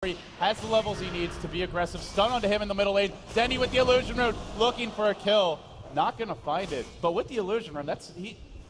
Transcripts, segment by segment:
He has the levels he needs to be aggressive. Stun onto him in the middle lane. Denny with the illusion rune, looking for a kill. Not going to find it. But with the illusion rune,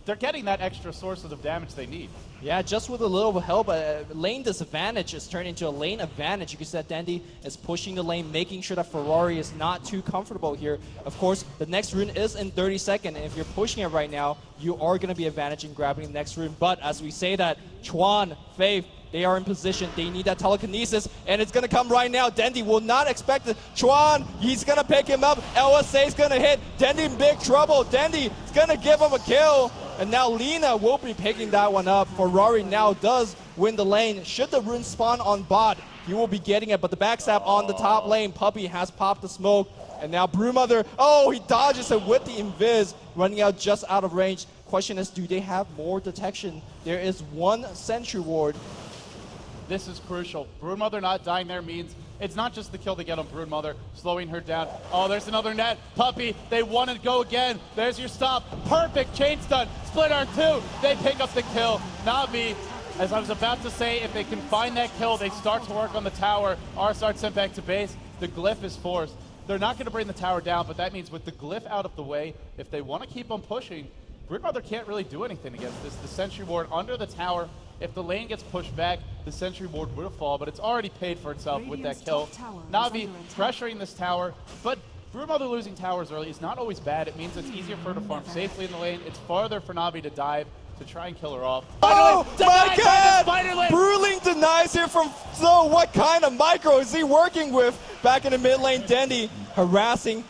they're getting that extra source of damage they need. Yeah, just with a little help, lane disadvantage is turning into a lane advantage. You can see that Dandy is pushing the lane, making sure that Ferrari is not too comfortable here. Of course, the next rune is in 30 seconds, and if you're pushing it right now, you are going to be advantaged in grabbing the next rune. But as we say that, Chuan, Faith, they are in position. They need that telekinesis, and it's going to come right now. Dendy will not expect it. Chuan, he's going to pick him up. LSA is going to hit. Dendy in big trouble. Dendy is going to give him a kill. And now Lina will be picking that one up. Ferrari now does win the lane. Should the rune spawn on bot, he will be getting it. But the backstab on the top lane. Puppey has popped the smoke. And now Brewmother, oh, he dodges it with the invis, running out just out of range. Question is, do they have more detection? There is one sentry ward. This is crucial. Broodmother not dying there means it's not just the kill they get on Broodmother, slowing her down. Oh, there's another net. Puppey, they want to go again. There's your stop. Perfect chain stun. Split R2. They pick up the kill. NaVi, as I was about to say, if they can find that kill, they start to work on the tower. Arsart sent back to base. The glyph is forced. They're not going to bring the tower down, but that means with the glyph out of the way, if they want to keep on pushing, Broodmother can't really do anything against this. The sentry ward under the tower. If the lane gets pushed back, the sentry ward will fall, but it's already paid for itself with that kill. NaVi pressuring this tower, but Broodmother losing towers early is not always bad. It means it's easier for her to farm safely in the lane. It's farther for NaVi to dive to try and kill her off. Oh my god! Bruling denies here from Zo. What kind of micro is he working with? Back in the mid lane, Dendy harassing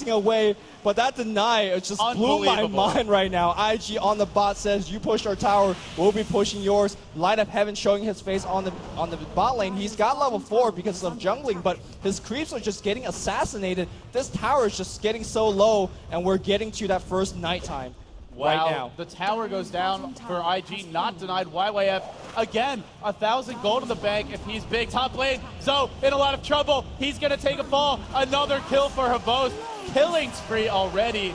away. But that deny just blew my mind right now. IG on the bot says, you push our tower, we'll be pushing yours. Light of Heaven showing his face on the bot lane. He's got level 4 because of jungling, but his creeps are just getting assassinated. This tower is just getting so low, and we're getting to that first nighttime. Wow, right now. The tower goes down for IG, not denied. YYF, again, 1,000 gold in the bank if he's big. Top lane, Zo in a lot of trouble. He's going to take a fall. Another kill for Havos. Killing spree already.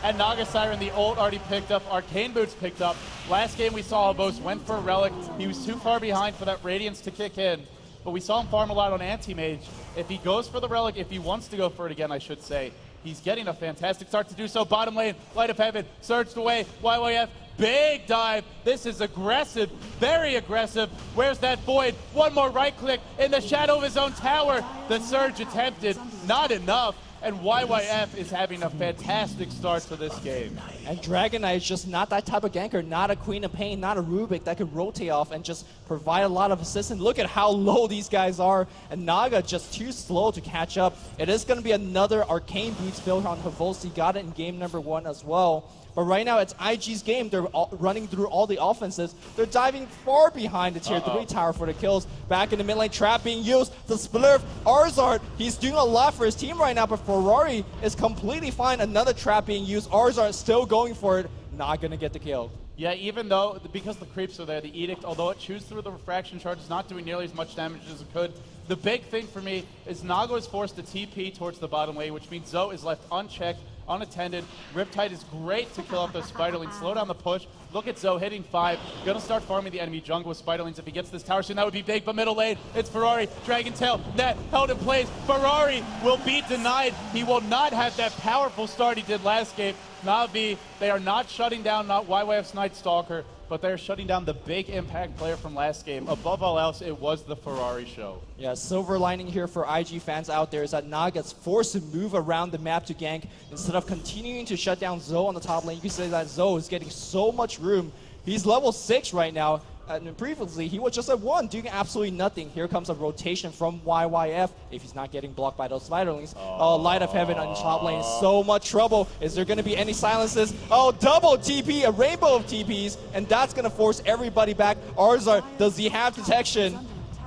And Naga Siren, the ult already picked up. Arcane Boots picked up. Last game we saw Havos went for a Relic. He was too far behind for that Radiance to kick in. But we saw him farm a lot on Anti-Mage. If he goes for the Relic, if he wants to go for it again, I should say, he's getting a fantastic start to do so. Bottom lane, Light of Heaven, surged away. YYF, big dive. This is aggressive, very aggressive. Where's that Void? One more right click in the shadow of his own tower. The surge attempted, not enough. And YYF is having a fantastic start to this game. And Dragon Knight is just not that type of ganker, not a Queen of Pain, not a Rubik that could rotate off and just provide a lot of assistance. Look at how low these guys are, and Naga just too slow to catch up. It is going to be another Arcane Boots build on Havos. He got it in game number 1 as well. But right now, it's IG's game. They're running through all the offenses. They're diving far behind the tier 3 tower for the kills. Back in the mid lane, trap being used. The Splurf, Arzart, he's doing a lot for his team right now, but Ferrari is completely fine. Another trap being used. Arzart still going for it. Not going to get the kill. Yeah, even though, because the creeps are there, the Edict, although it chews through the refraction charge, is not doing nearly as much damage as it could. The big thing for me is Nago is forced to TP towards the bottom lane, which means Zo is left unchecked, unattended. Riptide is great to kill off those Spiderlings, slow down the push. Look at Zo hitting 5. Gonna start farming the enemy jungle with Spiderlings if he gets this tower soon. That would be big, but middle lane, it's Ferrari. Dragon Tail, net held in place. Ferrari will be denied. He will not have that powerful start he did last game. NaVi, they are not shutting down not YYF's Night Stalker, but they're shutting down the big impact player from last game. Above all else, it was the Ferrari show. Yeah, silver lining here for IG fans out there is that Naga's forced to move around the map to gank instead of continuing to shut down Zo on the top lane. You can say that Zo is getting so much room. He's level 6 right now. And previously, he was just at 1, doing absolutely nothing. Here comes a rotation from YYF, if he's not getting blocked by those Spiderlings. Oh, Light of Heaven on the top lane, so much trouble. Is there going to be any silences? Oh, double TP, a rainbow of TPs, and that's going to force everybody back. Arzar, does he have detection?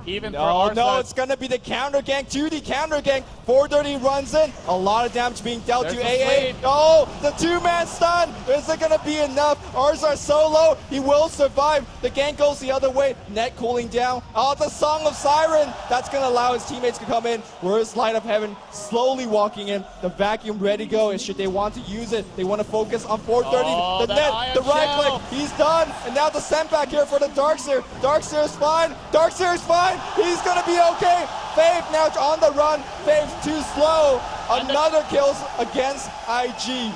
Even no, for no, it's going to be the counter gank, 2D counter gank. 430 runs in, a lot of damage being dealt to AA. Oh, the 2-man stun. Is it going to be enough? Arzar solo, he will survive. The gank goes the other way, net cooling down. Oh, the Song of Siren. That's going to allow his teammates to come in. Where's Light of Heaven slowly walking in? The vacuum ready to go. Should they want to use it? They want to focus on 430. Oh, the net, the right click, he's done. And now the send back here for the Darkseer. Darkseer is fine. Darkseer is fine. fine. He's gonna be okay. Faith now on the run. Faith too slow. Another kills against IG.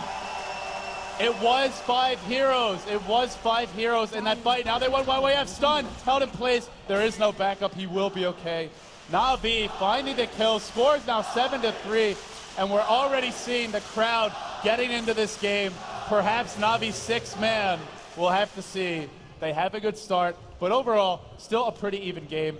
It was 5 heroes. It was 5 heroes in that fight. Now they won YYF stun, held in place. There is no backup. He will be okay. NaVi finding the kill. Score is now 7-3, and we're already seeing the crowd getting into this game. Perhaps NaVi's 6th man. We'll have to see. They have a good start, but overall, still a pretty even game.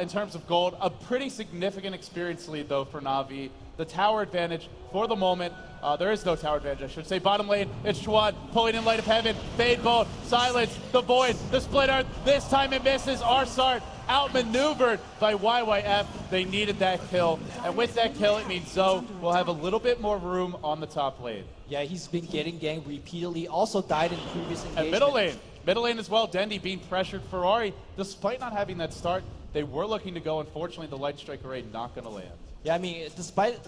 In terms of gold, a pretty significant experience lead, though, for NaVi. The tower advantage for the moment. There is no tower advantage, I should say. Bottom lane, it's Chuan pulling in Light of Heaven. Fade Bolt, Silence, the Void, the Split Earth. This time it misses. Arsart outmaneuvered by YYF. They needed that kill. And with that kill, it means Zoe will have a little bit more room on the top lane. Yeah, he's been getting ganked repeatedly. Also died in previous engagement. And middle lane. Middle lane as well. Dendi being pressured. Ferrari, despite not having that start, they were looking to go. Unfortunately, the Light Strike Array not going to land. Yeah, I mean, despite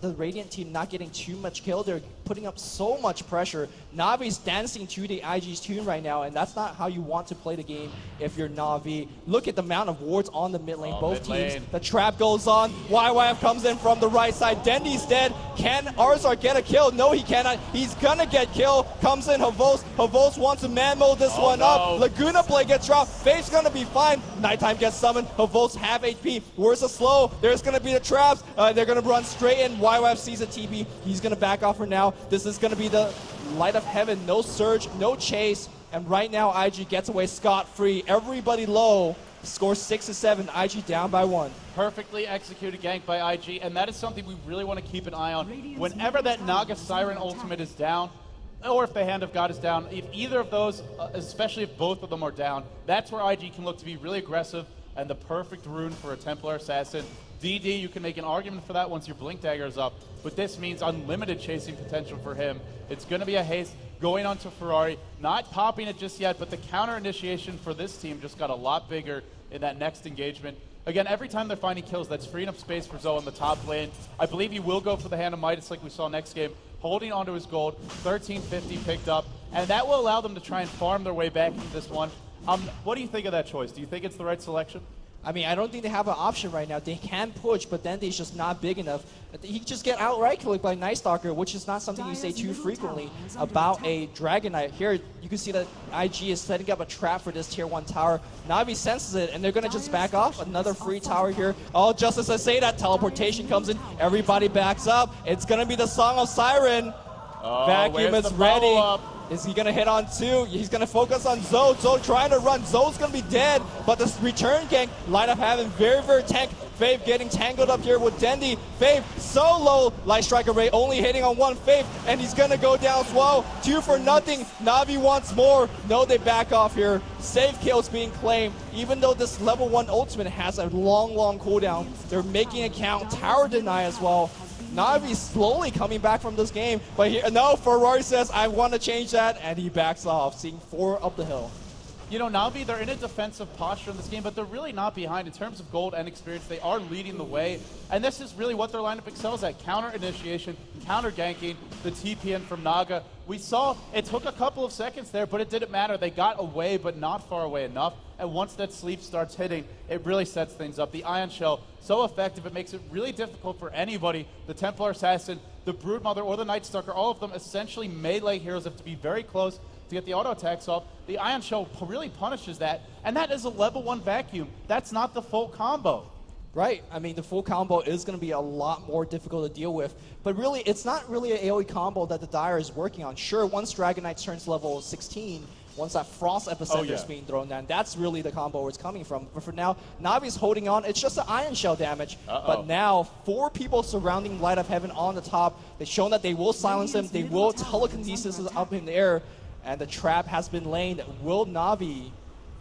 the Radiant team not getting too much kill, they're putting up so much pressure. NaVi's dancing to the IG's tune right now, and that's not how you want to play the game if you're NaVi. Look at the amount of wards on the mid lane, both teams. The trap goes on. YYF comes in from the right side. Dendi's dead. Can Arzar get a kill? No, he cannot. He's gonna get killed. Comes in Havos. Havos wants to man mode this one up. Laguna play gets dropped. Faith's gonna be fine. Nighttime gets summoned. Havos half HP. Where's the slow? There's gonna be the traps. They're gonna run straight in. YYF sees a TP. He's gonna back off for now. This is gonna be the Light of Heaven. No surge, no chase. And right now, IG gets away scot-free. Everybody low. Score 6-7. IG down by 1. Perfectly executed gank by IG, and that is something we really want to keep an eye on. Whenever that Naga Siren ultimate is down, or if the Hand of God is down, if either of those, especially if both of them are down, that's where IG can look to be really aggressive, and the perfect rune for a Templar Assassin. DD, you can make an argument for that once your Blink Dagger is up, but this means unlimited chasing potential for him. It's going to be a haste going on to Ferrari, not popping it just yet, but the counter initiation for this team just got a lot bigger in that next engagement. Again, every time they're finding kills, that's freeing up space for Zoe in the top lane. I believe he will go for the Hand of Midas like we saw next game, holding onto his gold, 1350 picked up, and that will allow them to try and farm their way back into this one. What do you think of that choice? Do you think it's the right selection? I mean, I don't think they have an option right now. They can push, but then they're just not big enough. He just get outright killed by Night Stalker, which is not something you say too frequently about a Dragon Knight. Here, you can see that IG is setting up a trap for this tier 1 tower. NaVi senses it, and they're going to just back off. Another free tower here. Oh, just as I say that, teleportation comes in. Everybody backs up. It's going to be the Song of Siren. Vacuum is ready. Is he going to hit on 2? He's going to focus on Zoe. Zoe trying to run. Zoe's going to be dead, but this return gank, Light of Heaven, very, very tank. Faith getting tangled up here with Dendi. Faith so low. Light Strike Array only hitting on 1 Faith, and he's going to go down slow. 2 for nothing. NaVi wants more. No, they back off here. Safe kills being claimed. Even though this level 1 ultimate has a long, long cooldown, they're making it count. Tower deny as well. NaVi slowly coming back from this game, but here, no, Ferrari says, I want to change that, and he backs off, seeing 4 up the hill. You know, NaVi, they're in a defensive posture in this game, but they're really not behind. In terms of gold and experience, they are leading the way, and this is really what their lineup excels at. Counter initiation, counter ganking, the TPN from Naga. We saw it took a couple of seconds there, but it didn't matter. They got away, but not far away enough. And once that sleep starts hitting, it really sets things up. The Ion Shell, so effective, it makes it really difficult for anybody. The Templar Assassin, the Broodmother, or the Night Stalker, all of them essentially melee heroes have to be very close to get the auto attacks off. The Ion Shell really punishes that, and that is a level 1 vacuum. That's not the full combo. Right. I mean, the full combo is going to be a lot more difficult to deal with. But really, it's not really an AoE combo that the Dire is working on. Sure, once Dragon Knight turns level 16, once that Frost Epicenter is being thrown down, that's really the combo where it's coming from. But for now, Navi's holding on. It's just an Iron Shell damage. But now, 4 people surrounding Light of Heaven on the top. They've shown that they will silence him. They will telekinesis up in the air. And the trap has been laid. Will Navi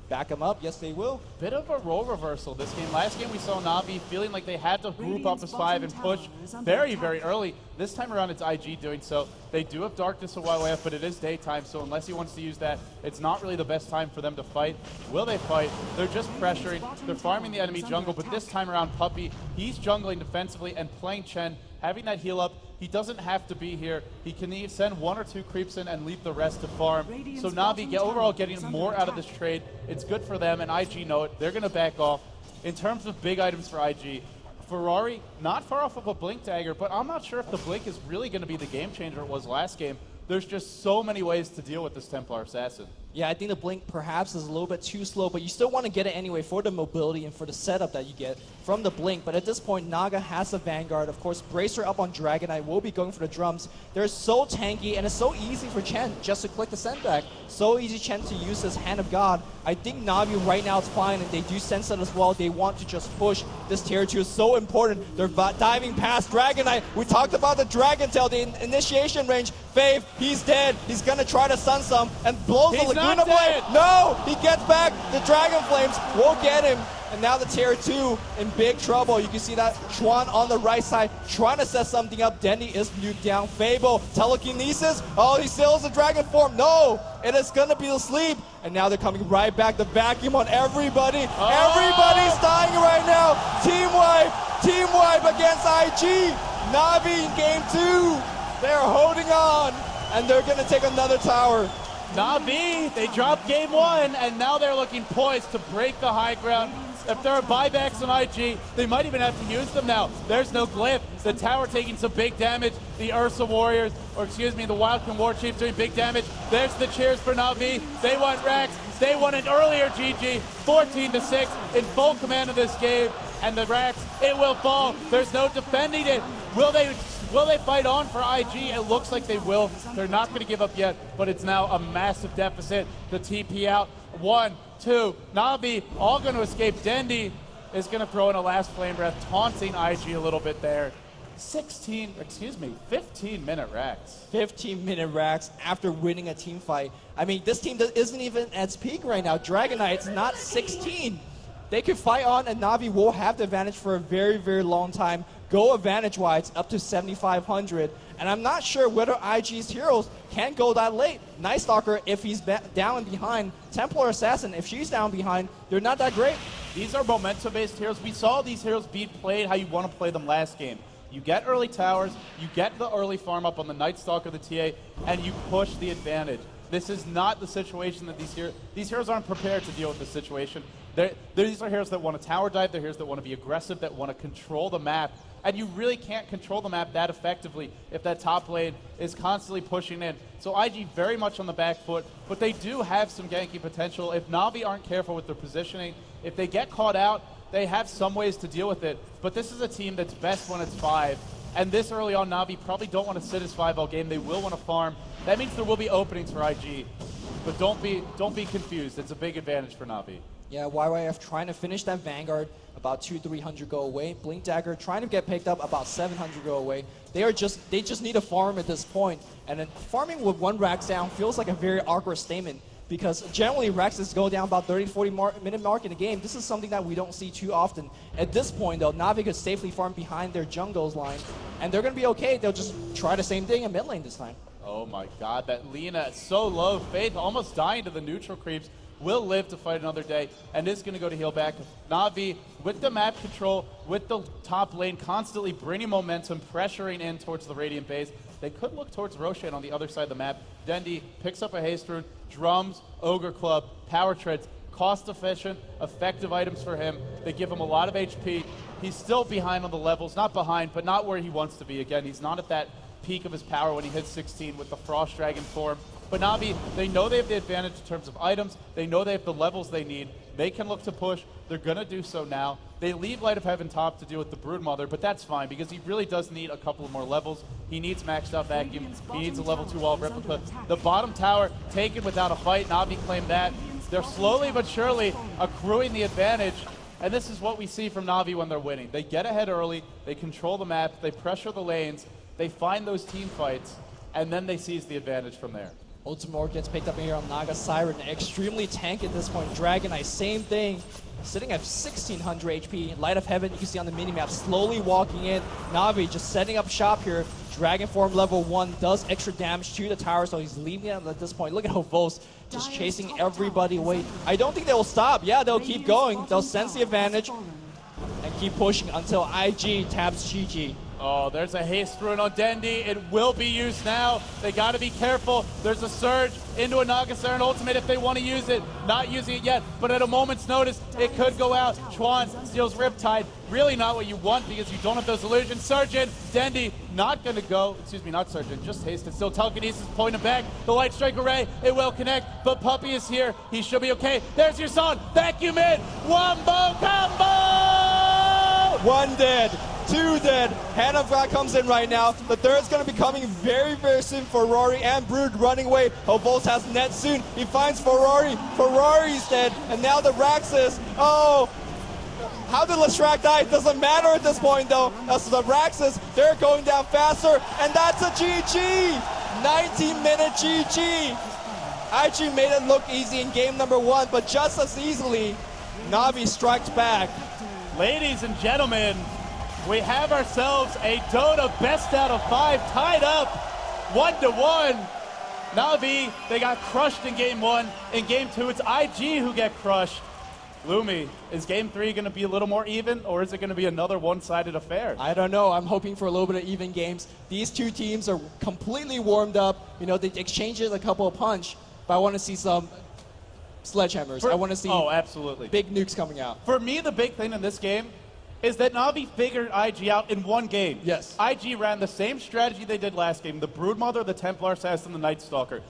back him up? Yes, they will. Bit of a role reversal this game. Last game we saw NaVi feeling like they had to group up as 5 and push very, very early. This time around it's IG doing so. They do have Darkness of YYF, but it is daytime, so unless he wants to use that, it's not really the best time for them to fight. Will they fight? They're just pressuring. They're farming the enemy jungle, but this time around Puppey, he's jungling defensively and playing Chen, having that heal up. He doesn't have to be here. He can send 1 or 2 creeps in and leave the rest to farm. So NaVi overall getting more out of this trade. It's good for them, and IG know it. They're going to back off. In terms of big items for IG, Ferrari, not far off of a Blink Dagger, but I'm not sure if the Blink is really going to be the game changer it was last game. There's just so many ways to deal with this Templar Assassin. Yeah, I think the Blink perhaps is a little bit too slow, but you still want to get it anyway for the mobility and for the setup that you get from the Blink. But at this point, Naga has the Vanguard. Of course, Bracer up on Dragon Knight will be going for the drums. They're so tanky, and it's so easy for Chen just to click the send back. So easy Chen to use his Hand of God. I think NaVi right now is fine, and they do sense that as well. They want to just push. This tier 2 is so important. They're diving past Dragon Knight. We talked about the Dragon Tail, the initiation range. Faith, he's dead. He's going to try to stun some and blows the Laguna Blade. No, he gets back. The Dragon Flames will get him. And now the tier 2 in big trouble. You can see that Chuan on the right side trying to set something up. Dendy is nuked down. Fable, telekinesis. Oh, he steals the dragon form. No, it is going to be the sleep. And now they're coming right back. The vacuum on everybody. Oh. Everybody's dying right now. Team wipe. Team wipe against IG. NaVi in game 2. They're holding on. And they're going to take another tower. NaVi, they dropped game 1, and now they're looking poised to break the high ground. If there are buybacks on IG, they might even have to use them now. There's no glyph. The tower taking some big damage. The Ursa Warriors, or excuse me, the Wildkin War Chiefs doing big damage. There's the cheers for NaVi. They want Rax. They want an earlier GG. 14-6 in full command of this game. And the Rax, it will fall. There's no defending it. Will they fight on for IG? It looks like they will. They're not going to give up yet, but it's now a massive deficit. The TP out. 1, 2. NaVi all going to escape. Dendy is going to throw in a last flame breath, taunting IG a little bit there. 15-minute racks. 15-minute racks after winning a team fight. I mean, this team isn't even at its peak right now. Dragon Knight's not 16. They could fight on, and NaVi will have the advantage for a very, very long time. Go advantage-wise up to 7,500. And I'm not sure whether IG's heroes can go that late. Night Stalker, if he's down behind. Templar Assassin, if she's down behind, they're not that great. These are momentum-based heroes. We saw these heroes be played how you want to play them last game. You get early towers, you get the early farm up on the Night Stalker, the TA, and you push the advantage. This is not the situation that these heroes aren't prepared to deal with this situation. These are heroes that want to tower dive, they're heroes that want to be aggressive, that want to control the map. And you really can't control the map that effectively if that top lane is constantly pushing in. So IG very much on the back foot, but they do have some ganky potential. If NaVi aren't careful with their positioning, if they get caught out, they have some ways to deal with it. But this is a team that's best when it's 5. And this early on, NaVi probably don't want to sit as 5 all game. They will want to farm. That means there will be openings for IG. But don't be confused. It's a big advantage for NaVi. Yeah, YYF trying to finish that Vanguard, about 200-300 go away. Blink Dagger trying to get picked up, about 700 go away. They just need a farm at this point. And then farming with 1 Rax down feels like a very awkward statement, because generally Raxes go down about 30-40 minute mark in the game. This is something that we don't see too often. At this point though, NaVi could safely farm behind their jungles line, and they're going to be okay. They'll just try the same thing in mid lane this time. Oh my god, that Lina is so low. Faith almost dying to the neutral creeps. Will live to fight another day, and is going to go to heal back. NaVi, with the map control, with the top lane, constantly bringing momentum, pressuring in towards the Radiant base. They could look towards Roshan on the other side of the map. Dendy picks up a haste rune, drums, Ogre Club, power treads, cost-efficient, effective items for him. They give him a lot of HP. He's still behind on the levels, not behind, but not where he wants to be. Again, he's not at that peak of his power when he hits 16 with the Frost Dragon form. But NaVi, they know they have the advantage in terms of items. They know they have the levels they need. They can look to push. They're going to do so now. They leave Light of Heaven top to deal with the Broodmother, but that's fine because he really does need a couple of more levels. He needs maxed out vacuum. He needs a level 2 wall replica. The bottom tower taken without a fight. NaVi claimed that. They're slowly but surely accruing the advantage. And this is what we see from NaVi when they're winning. They get ahead early. They control the map. They pressure the lanes. They find those team fights. And then they seize the advantage from there. Ultimore gets picked up here on Naga Siren. Extremely tank at this point. Dragon Knight, same thing. Sitting at 1600 HP. Light of Heaven, you can see on the minimap, slowly walking in. NaVi just setting up shop here. Dragon Form level 1 does extra damage to the tower, so he's leaving it at this point. Look at Hovos just chasing everybody away. I don't think they will stop. Yeah, they'll keep going. They'll sense the advantage and keep pushing until IG taps GG. Oh, there's a haste rune on Dendi. It will be used now. They got to be careful. There's a surge into a Nagasaren ultimate if they want to use it. Not using it yet, but at a moment's notice, it could go out. Chuan steals Riptide. Really not what you want because you don't have those illusions. Surgeon, Dendi, not going to go. Excuse me, not Surgeon, just haste. It's still telekinesis, pointing back. The Light Strike Array, it will connect, but Puppey is here. He should be okay. There's your son. Vacuum in. Wombo combo! One dead. Two dead. Hand of God comes in right now. The third's going to be coming very, very soon for Rory and Brood running away. Hobos has net soon. He finds Ferrari. Ferrari's dead. And now the Raxus. Oh, how did Leshrac die? It doesn't matter at this point, though. That's the Raxus. They're going down faster. And that's a GG. 19-minute GG. IG made it look easy in game number 1, but just as easily, NaVi strikes back. Ladies and gentlemen, we have ourselves a DotA best out of 5 tied up 1-1. NaVi, they got crushed in game 1. In game 2, it's IG who get crushed. Lumi, is game 3 going to be a little more even, or is it going to be another one-sided affair? I don't know. I'm hoping for a little bit of even games. These two teams are completely warmed up. You know, they exchanged a couple of punch, but I want to see some sledgehammers. I want to see absolutely big nukes coming out. For me, the big thing in this game is that NaVi figured IG out in one game. Yes. IG ran the same strategy they did last game, the Broodmother, the Templar Assassin, the Night Stalker.